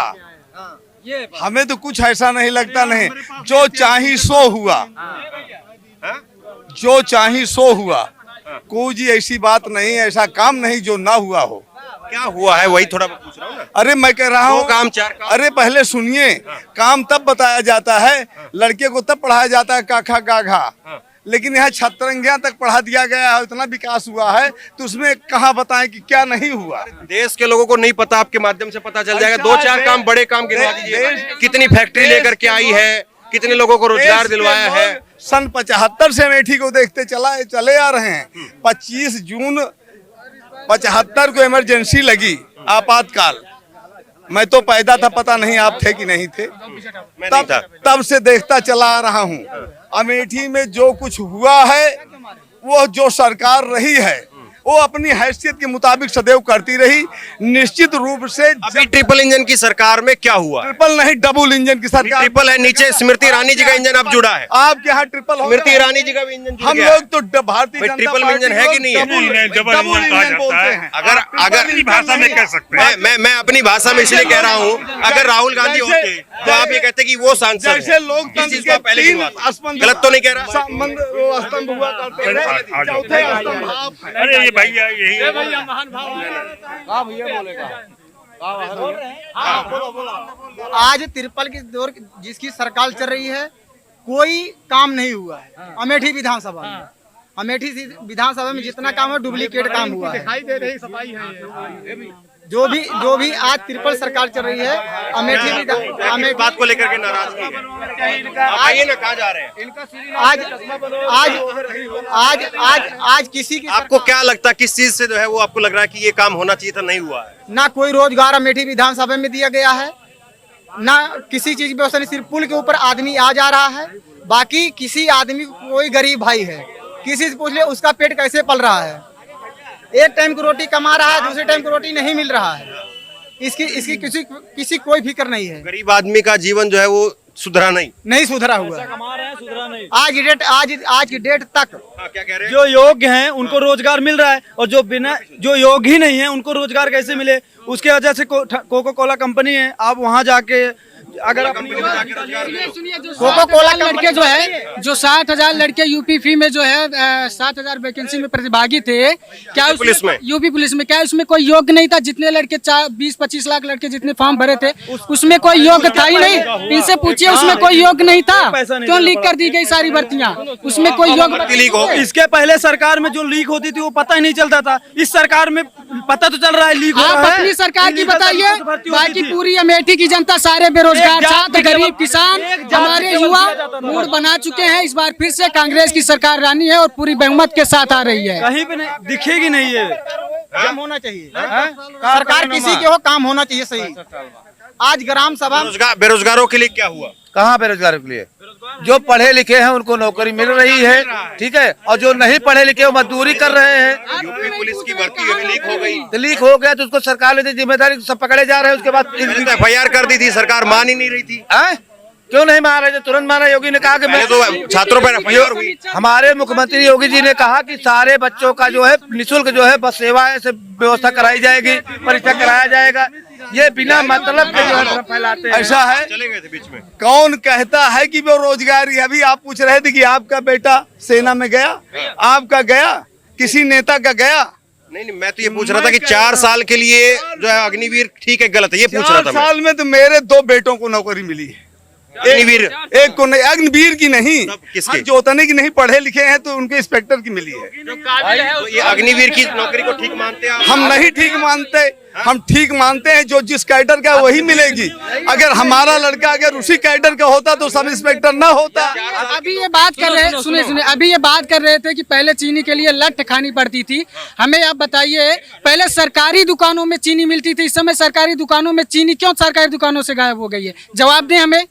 हमें तो कुछ ऐसा नहीं लगता, नहीं जो चाही सो हुआ, जो चाही सो हुआ। कोई जी ऐसी बात नहीं, ऐसा काम नहीं जो ना हुआ हो। क्या हुआ है वही थोड़ा पूछ रहा हूँ ना। अरे मैं कह रहा हूँ काम 4 काम। अरे पहले सुनिए, काम तब बताया जाता है, लड़के को तब पढ़ाया जाता है काखा गाघा, लेकिन यहाँ छतरंगियां तक पढ़ा दिया गया है, इतना विकास हुआ है, तो उसमें कहाँ बताएं कि क्या नहीं हुआ। देश के लोगों को नहीं पता, आपके माध्यम से पता चल जाएगा। 2-4 काम, बड़े काम गिनवा दीजिए। कितनी फैक्ट्री लेकर के आई है, कितने लोगों को रोजगार दिलवाया है? सन 75 से अमेठी को देखते चले आ रहे हैं। 25 जून 75 को इमरजेंसी लगी, आपातकाल। मैं तो पैदा था, पता नहीं आप थे कि नहीं थे। तब से देखता चला आ रहा हूँ। अमेठी में जो कुछ हुआ है, वो जो सरकार रही है, वो अपनी हैसियत के मुताबिक सदैव करती रही। निश्चित रूप से अभी ट्रिपल इंजन की सरकार में क्या हुआ? ट्रिपल नहीं, डबल इंजन की सरकार। ट्रिपल है, नीचे स्मृति ईरानी जी का इंजन अब जुड़ा है। आपके यहाँ ट्रिपल हो, स्मृति ईरानी जी का भी इंजन जुड़ हम गया। लोग तो Bharatiya Janata triple party engine है कि नहीं है? डबल इंजन कहा जाता है। अगर अपनी भाषा में कह सकते हैं। मैं अपनी भाषा में इसलिए कह रहा हूँ, अगर राहुल गांधी होते तो आप ये कहते कि वो सांसद जैसे है। लोकतंत्र इस चीज का पहले के 3 गिनवा दो। स्तंभ, गलत तो नहीं कह रहा? स्तंभ हुआ करते थे, चौथे स्तंभ आप हैं। अरे ये भैया यही आज तिरपल की दौर जिसकी सरकार चल रही है, कोई काम नहीं हुआ है अमेठी विधानसभा में। अमेठी विधानसभा में जितना काम है, डुप्लीकेट काम हुआ है। जो भी आज तिरपल सरकार चल रही है, अमेठी बात को लेकर के नाराजगी है। आइए ना, कहाँ जा रहे हैं? आज किसी की आपको क्या लगता है, किस चीज से जो है वो आपको लग रहा है कि ये काम होना चाहिए था, नहीं हुआ है? ना कोई रोजगार अमेठी विधानसभा में दिया गया है, ना किसी चीज की व्यवस्था नहीं। सिर्फ पुल के ऊपर आदमी आ जा रहा है, बाकी किसी आदमी, कोई गरीब भाई है, किसी से पूछ ले उसका पेट कैसे पल रहा है। एक टाइम की रोटी कमा रहा है, दूसरे टाइम की रोटी नहीं मिल रहा है। इसकी किसी कोई फिक्र नहीं है। गरीब आदमी का जीवन जो है वो सुधरा नहीं सुधरा हुआ। आज की डेट तक क्या कह रहे हैं? जो योग्य हैं उनको रोजगार मिल रहा है, और जो योग्य ही नहीं है उनको रोजगार कैसे मिले? उसके वजह से कोका कोला कंपनी है, आप वहाँ जाके अगर अपनी कोका कोला लड़के जो है, जो 60,000 लड़के यूपी फी में जो है 7,000 वैकेंसी में प्रतिभागी थे, क्या पुलिस में, यूपी पुलिस में, क्या उसमें कोई योग्य नहीं था? जितने लड़के 20-25 लाख लड़के जितने फॉर्म भरे थे, उसमें कोई योग्य था ही नहीं। इनसे पूछिए, उसमें कोई योग्य नहीं था, क्यों लीक कर दी गई सारी भर्तियाँ? उसमें कोई योग्य लीक हो गई। इसके पहले सरकार में जो लीक होती थी वो पता ही नहीं चलता था। इस सरकार में पता तो चल रहा है लीक हो रहा है। अपनी सरकार की बताइए, बाकी पूरी अमेठी की जनता, सारे बेरोजगार छात्र, गरीब किसान, हमारे युवा मूड बना चुके हैं। इस बार फिर से कांग्रेस की सरकार रानी है और पूरी बहुमत के साथ आ रही है। कहीं भी नहीं दिखेगी, नहीं है काम होना चाहिए। सरकार किसी के हो, काम होना चाहिए सही। आज ग्राम सभा बेरोजगारों के लिए क्या हुआ? कहाँ बेरोजगारों के लिए? जो पढ़े लिखे हैं उनको नौकरी मिल रही है, ठीक है, और जो नहीं पढ़े लिखे वो मजदूरी कर रहे हैं। यूपी पुलिस की भर्ती अभी लीक हो गई, तो लीक हो गया तो उसको सरकार लेती जिम्मेदारी, सब पकड़े जा रहे हैं। उसके बाद FIR कर दी थी, सरकार मान ही नहीं रही थी। क्यों नहीं मान रहे थे? तुरंत माना। योगी ने कहा कि मैं तो छात्रों पर FIR हुई। हमारे मुख्यमंत्री योगी जी ने कहा कि सारे बच्चों का जो है निःशुल्क जो है बस सेवाएं से व्यवस्था कराई जाएगी, परीक्षा कराया जाएगा। ये बिना मतलब के जो है फैलाते हैं। ऐसा है, चले गए थे बीच में। कौन कहता है कि वो रोजगारी? अभी आप पूछ रहे थे कि आपका बेटा सेना में गया, आपका गया, किसी नेता का गया? नहीं, मैं तो ये पूछ रहा था कि 4 साल के लिए जो है अग्निवीर ठीक है गलत है, ये पूछ रहा था 4 साल में तो मेरे 2 बेटों को नौकरी मिली है। अग्निवीर एक को नहीं, अग्निवीर की नहीं, किसके? जोतने की नहीं, पढ़े लिखे हैं तो उनके इंस्पेक्टर की मिली है। तो ये अग्निवीर की नौकरी को ठीक मानते हैं आप? हम नहीं ठीक मानते, हम ठीक मानते हैं जो जिस कैडर का वही मिलेगी। अगर हमारा लड़का अगर उसी कैडर का होता तो सब इंस्पेक्टर ना होता। अभी ये बात कर रहे, सुनिए, अभी ये बात कर रहे थे कि पहले चीनी के लिए लठ खानी पड़ती थी। हमें आप बताइए, पहले सरकारी दुकानों में चीनी मिलती थी, इस समय सरकारी दुकानों में चीनी क्यों सरकारी दुकानों से गायब हो गई है? जवाब दें हमें,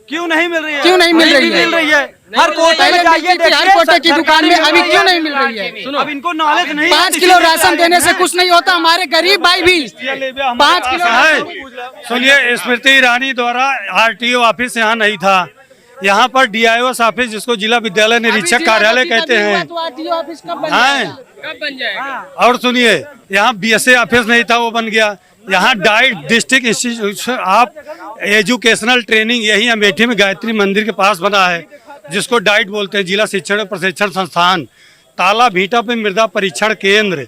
क्यों नहीं मिल रही है? क्यों नहीं मिल रही है? हर कोटे में जाइए, हर कोटे की दुकान में अभी क्यों नहीं मिल रही है? अब इनको नॉलेज नहीं। 5 किलो राशन देने से कुछ नहीं होता, हमारे गरीब भाई भी 5 किलो। सुनिए, स्मृति ईरानी द्वारा RTO ऑफिस यहाँ नहीं था, यहाँ पर DIOS ऑफिस, जिसको जिला विद्यालय निरीक्षक कार्यालय कहते हैं, कब बन जाएगा? और सुनिए, यहाँ BSA ऑफिस नहीं था, वो बन गया। यहाँ diet district institute of educational training यही अमेठी में गायत्री मंदिर के पास बना है, जिसको डाइट बोलते हैं, जिला शिक्षण प्रशिक्षण संस्थान। ताला भीटा पे मृदा परीक्षण केंद्र,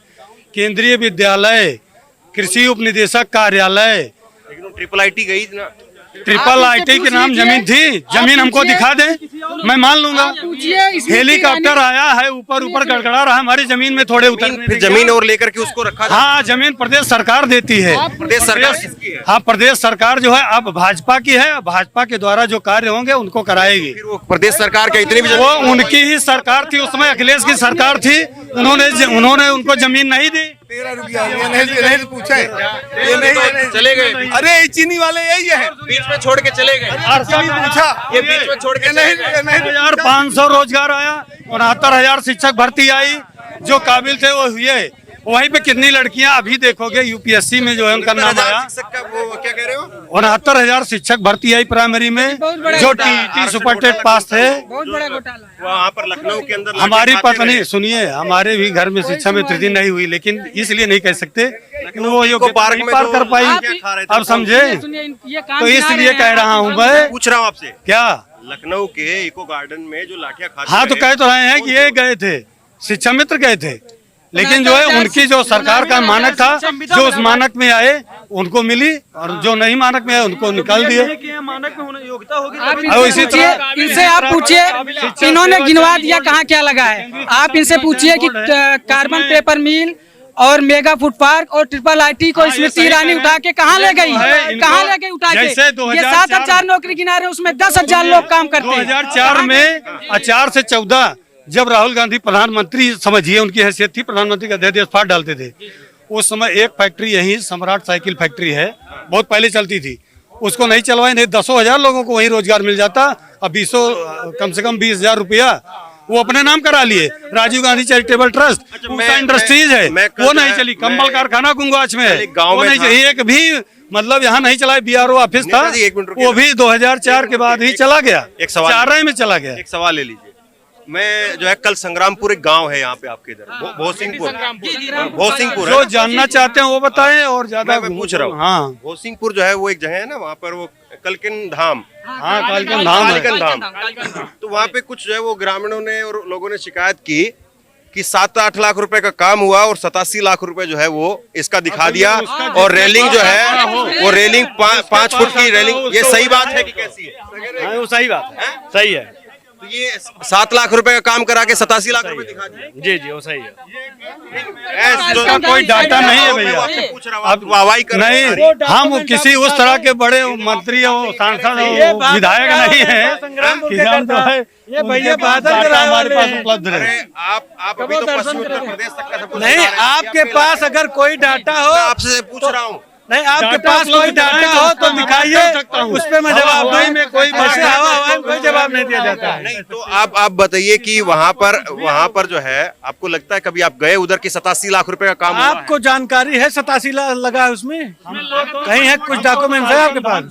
केंद्रीय विद्यालय, कृषि उपनिदेशक कार्यालय। लेकिन ट्रिपल IT गई थी ना? ट्रिपल IT के नाम जमीन थी, जमीन हमको दिखा दे, मैं मान लूंगा। हेलीकॉप्टर आया है, ऊपर ऊपर गड़गड़ा रहा है, हमारी जमीन में थोड़े उतरने। फिर जमीन और लेकर के उसको रखा? हाँ, जमीन प्रदेश सरकार देती है। प्रदेश सरकार किसकी है? हाँ, प्रदेश सरकार जो है अब भाजपा की है, भाजपा के द्वारा जो कार्य होंगे उनको कराएगी। फिर वो प्रदेश सरकार के इतनी भी वो उनकी ही सरकार थी, उसमें अखिलेश की सरकार थी, उन्होंने उनको जमीन नहीं दी। 13 रुपया नहीं पूछे, ये नहीं चले गए। अरे चीनी वाले यही है, बीच में छोड़ के चले गए। पूछा ये बीच में छोड़ के नहीं 500 रोजगार आया, 69,000 शिक्षक भर्ती आई, जो काबिल थे वो हुए। वहीं पे कितनी लड़कियां अभी देखोगे UPSC में जो है उनका नाम आया। क्या कह रहे हो? 69,000 शिक्षक भर्ती आई प्राइमरी में, जो TET सुपर टेट पास थे। बहुत बड़ा घोटाला। वहाँ पर लखनऊ के अंदर हमारी पत्नी, सुनिए, हमारे भी घर में शिक्षा में तृतीय नहीं हुई, लेकिन इसलिए नहीं कह सकते कि वो योग्यता पार्क नहीं में पार जो कर पाई। खा रहे थे, अब समझे, तो इसलिए कह रहा हूँ मैं। पूछ रहा हूँ आपसे, क्या लखनऊ के इको गार्डन में जो लाठियां खाते हाँ, तो कह तो रहे हैं कि ये गए थे, शिक्षा मित्र गए थे, लेकिन जो है उनकी जो सरकार का मानक था, जो उस मानक में आए उनको मिली, और जो नहीं मानक में आए उनको निकाल दिए। मानक में होने योग्यता होगी। और इसी तरह इनसे आप पूछिए, इन्होंने गिनवा दिया कहाँ क्या लगा है। आप इनसे पूछिए कि कार्बन पेपर मिल और मेगा फूड पार्क और ट्रिपल IT को स्मृति ईरानी उठा के कहाँ ले गई, कहाँ ले गई उठा के? ये 7,000 नौकरी गिना रहे, उसमें 10,000 लोग काम करते हैं। 2004 में 4 से 14 जब राहुल गांधी प्रधानमंत्री, समझिए उनकी हैसियत थी, प्रधानमंत्री का अध्यादेश पास डालते थे। उस समय एक फैक्ट्री यही सम्राट साइकिल फैक्ट्री है, बहुत पहले चलती थी, उसको नहीं चलवाए, नहीं 10,000 लोगों को वही रोजगार मिल जाता। अब कम से कम 20,000 रुपया वो अपने नाम करा लिए। Rajiv Gandhi charitable trust, industries है, वो नहीं चली। कंबल कारखाना गुंगवाच में है, वो नहीं चली। एक भी मतलब यहाँ नहीं चला। BRO ऑफिस था, वो भी 2004 के बाद ही चला गया, एक सवाल 4 में चला गया। एक सवाल ले लीजिए, मैं जो है कल संग्रामपुर एक गांव है यहाँ पे आपके इधर, भोसिंगपुर जो जानना चाहते हैं वो बताएं, और ज्यादा मैं पूछ रहा हूँ। हाँ, भोसिंगपुर जो है वो एक जगह है ना, वहाँ पर वो कलकिन धाम, हाँ, कालिकन धाम है। कालिकन धाम। तो वहाँ पे कुछ जो है वो ग्रामीणों ने और लोगों ने शिकायत की कि 7-8 लाख रुपए का काम हुआ और 87 लाख रुपए जो है वो इसका दिखा दिया, और रेलिंग जो है वो रेलिंग 5 फुट की रेलिंग। ये सही बात है कि कैसी है? वो सही बात है, सही है। तो ये 7 लाख रुपए का काम करा के 87 लाख रुपए दिखा दिया। जी, वो सही है। इसका कोई डाटा नहीं है भैया। पूछ रहा हूँ, आप वाहवाही कर रहे हैं। नहीं, हम किसी उस तरह के बड़े मंत्री हो, सांसद हो, विधायक नहीं है कि हम जो है ये भैया बादल हमारे पास उपलब्ध रहे। अरे आप अभी तो पश्चिम उत्तर प्रदेश तक का सब कुछ नहीं, बता रहे हैं। आपके पास अगर कोई डाटा हो, मैं आपसे पूछ रहा हूँ, नहीं, आपके पास कोई डाटा हो तो दिखाइए, उस पर मैं जवाब दूं। में कोई हवा कोई जवाब नहीं दिया जाता है। नहीं तो आप बताइए कि वहाँ पर जो है, आपको लगता है कभी आप गए उधर की 87 लाख रुपए का काम हुआ है? आपको जानकारी है 87 लाख लगा है उसमें? कहीं है, कुछ डॉक्यूमेंट्स है आपके पास?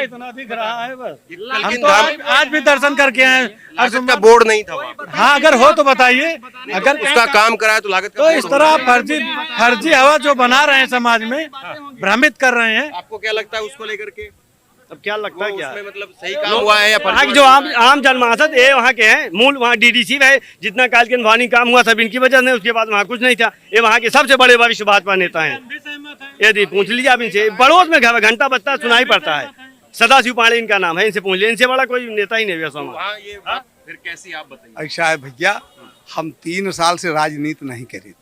इतना दिख रहा है बस। हम तो आज भी दर्शन करके आए। लागत का बोर्ड नहीं था वहाँ पर। हाँ, अगर हो तो बताइए। अगर उसका काम कराए तो लागत का तो इस तरह फर्जी हवा जो बना रहे हैं समाज में, भ्रमित भ्रमित कर रहे हैं। आपको क्या लगता है उसको लेकर के? अब क्या लगता है, क्या उसमें मतलब सही काम हुआ है या वहाँ की जो आम जनमानस ये वहाँ के हैं, मूल वहाँ डीडीसी है, जितना काल के वानी काम हुआ सब इनकी वजह से, उसके बाद वहाँ कुछ नहीं था। ये वहाँ के सबसे बड़े वरिष्ठ भाजपा नेता हैं, यदि पूछ लीजिए आप इनसे। बड़ोस में घंटा बजता सुनाई पड़ता है, सदाशिव पांडे इनका नाम है, इनसे पूछ लीजिए, इनसे बड़ा कोई नेता ही नहीं है। ये बात फिर कैसी आप बताइए? ऐसा है भैया, हम 3 साल से राजनीति नहीं करी,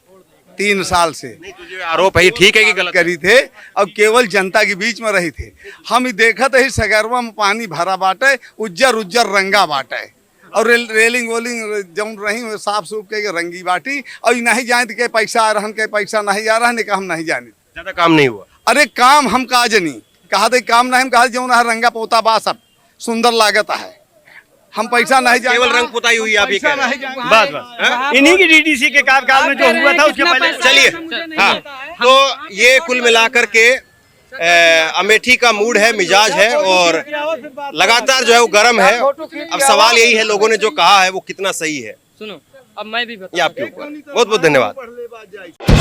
3 साल से नहीं तो जो आरोप है ये ठीक है कि गलत? करी थे और केवल जनता के बीच में रही थे। हम ही देखा थे सगरवा में पानी भरा बाटे, उज्जर उज्जर रंगा बाटे, और रेलिंग वोलिंग जम रही साफ सूफ के रंगी बाटी, और नहीं जाने के पैसा आ रहा, के पैसा नहीं आ रहा, का हम नहीं जाने। ज्यादा काम नहीं हुआ? अरे काम हम काज नहीं कहा थे, काम नहीं हम कहा जो ना रंगा पोता बा सब सुंदर लागत है, हम पैसा नहीं जाने। केवल रंग पुताई हुई आप ये कह रहे हैं? बस बस इन्हीं की डीडीसी के कार्यकाल में जो हुआ था उसके पहले। चलिए हाँ, तो ये कुल मिलाकर के अमेठी का मूड है, मिजाज है, और लगातार जो है वो गर्म है। अब सवाल यही है, लोगों ने जो कहा है वो कितना सही है। सुनो, अब मैं भी ये आपके ऊपर। बहुत बहुत धन्यवाद।